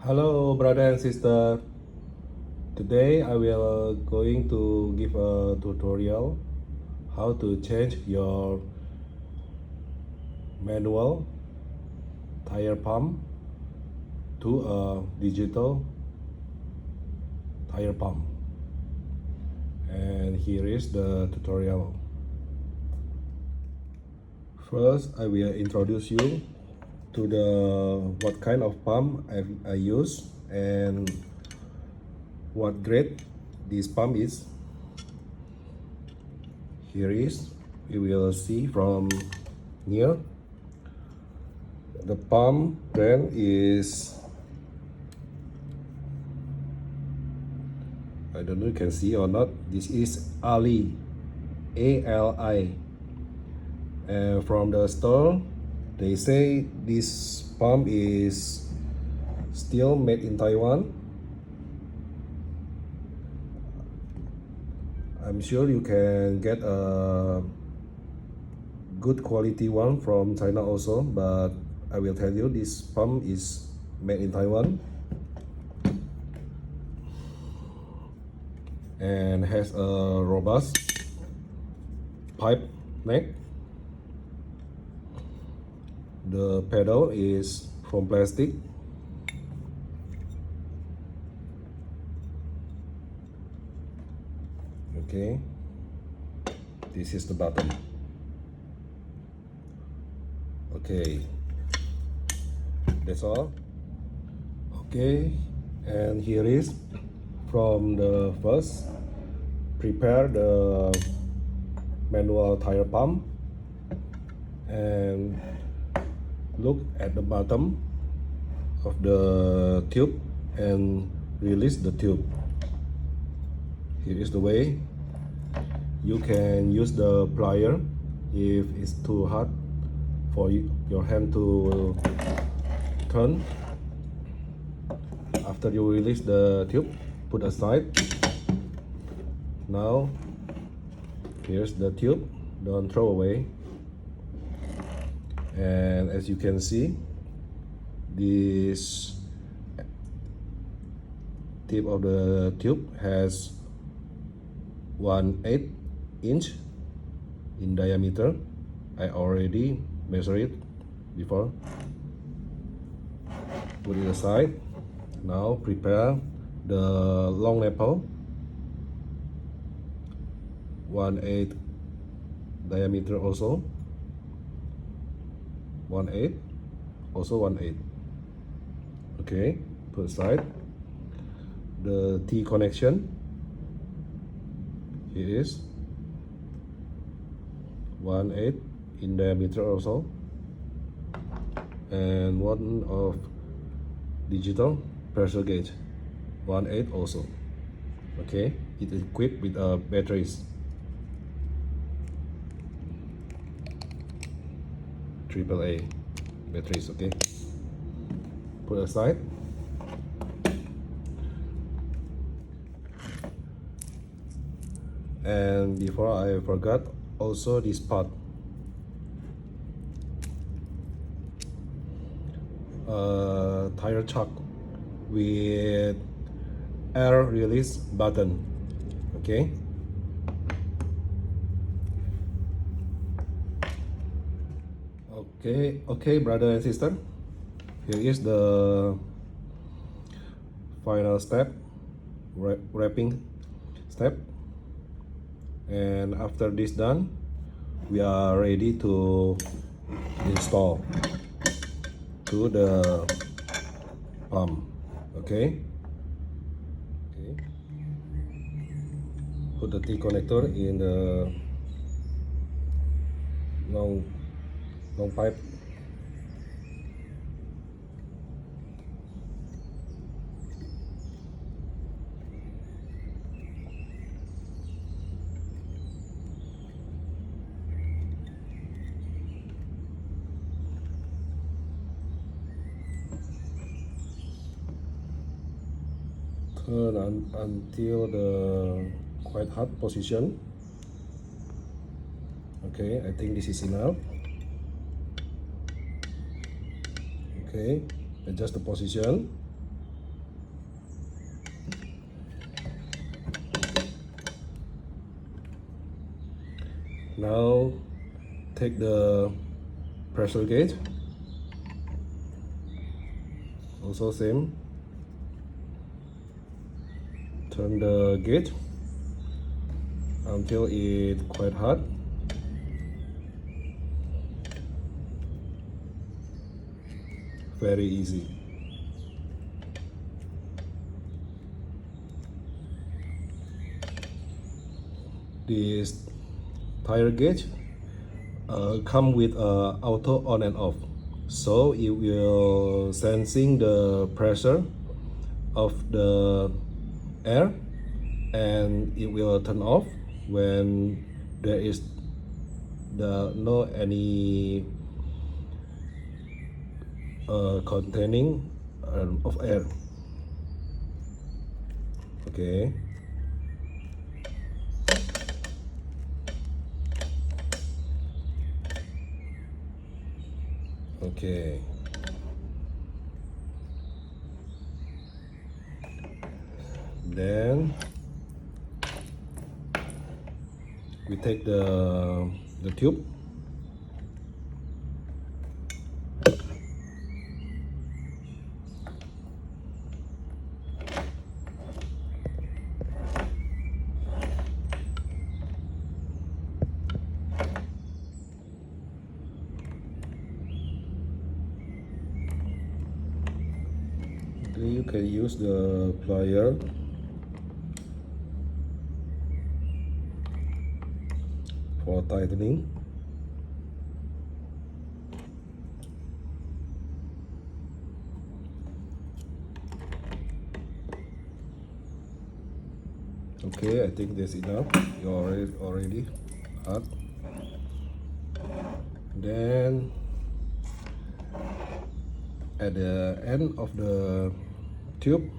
Hello, brother and sister. Today I will going to give a tutorial how to change your manual tire pump to a digital tire pump. And here is the tutorial. First, I will introduce you to the what kind of pump I use and what grade this pump is. Here is, you will see from here, the pump brand is, I don't know if you can see or not, this is Ali, A-L-I. And from the store, they say this pump is still made in Taiwan. I'm sure you can get a good quality one from China also, but I will tell you this pump is made in Taiwan and has a robust pipe neck. The pedal is from plastic. Okay, this is the button. Okay, that's all. Okay, and here is from the first, prepare the manual tire pump and look at the bottom of the tube and release the tube. Here is the way. You can use the plier if it's too hard for your hand to turn. After you release the tube, put aside. Now here's the tube, don't throw away. And as you can see, this tip of the tube has 1/8 inch in diameter. I already measured it before. Put it aside. Now prepare the long nipple, 1/8 diameter also, 1/8, also 1/8. Okay, put aside. The T connection, here is 1/8 in diameter also, and one of digital pressure gauge, 1/8 also. Okay, it is equipped with batteries, AAA batteries. Okay, put aside. And before I forgot, also this part, tire chuck with air release button. Okay, okay, brother and sister, here is the final step, wrapping step. And after this done, we are ready to install to the pump. Okay, put the T connector in the long pipe. Turn until the quite hot position. Okay, I think this is enough. Okay, adjust the position. Now take the pressure gauge, also same, turn the gauge until it's quite hot. Very easy. This tire gauge come with auto on and off, so it will sensing the pressure of the air, and it will turn off when there is no any containing of air. Okay. Okay. Then we take the tube. You can use the plier for tightening. Okay, I think that's enough. You already hot. Then at the end of the tube,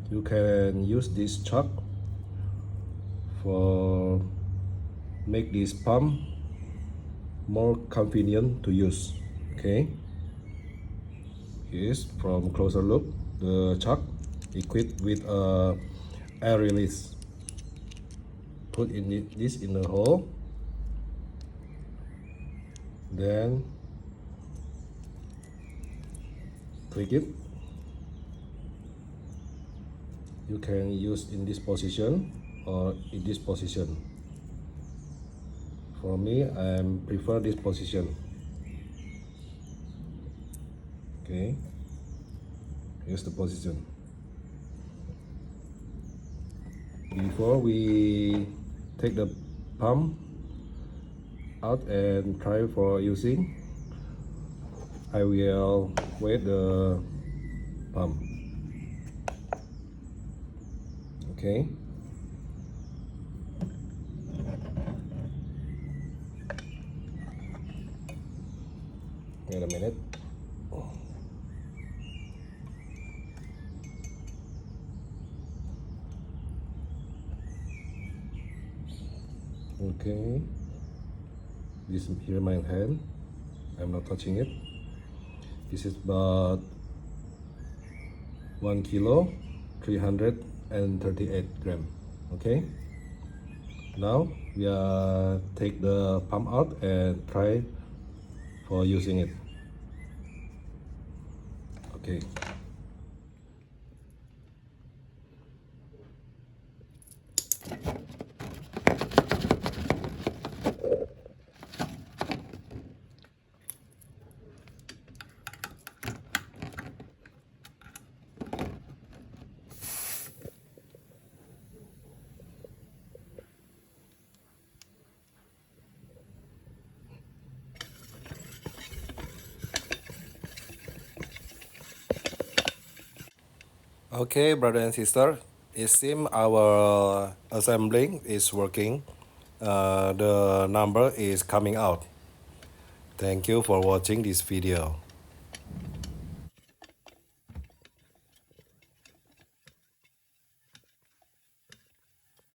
you can use this chuck for make this pump more convenient to use. Okay, here's from closer look the chuck equipped with a air release. Put this in the hole, then click it. You can use in this position or in this position. For me, I prefer this position. Okay, here's the position. Before we take the pump out and try for using, I will wet the pump. Okay. Wait a minute. Okay. This here my hand. I'm not touching it. This is about 1 kilo 338 gram. Okay. Now we take the pump out and try for using it. Okay. Okay, brother and sister, it seems our assembling is working. The number is coming out. Thank you for watching this video.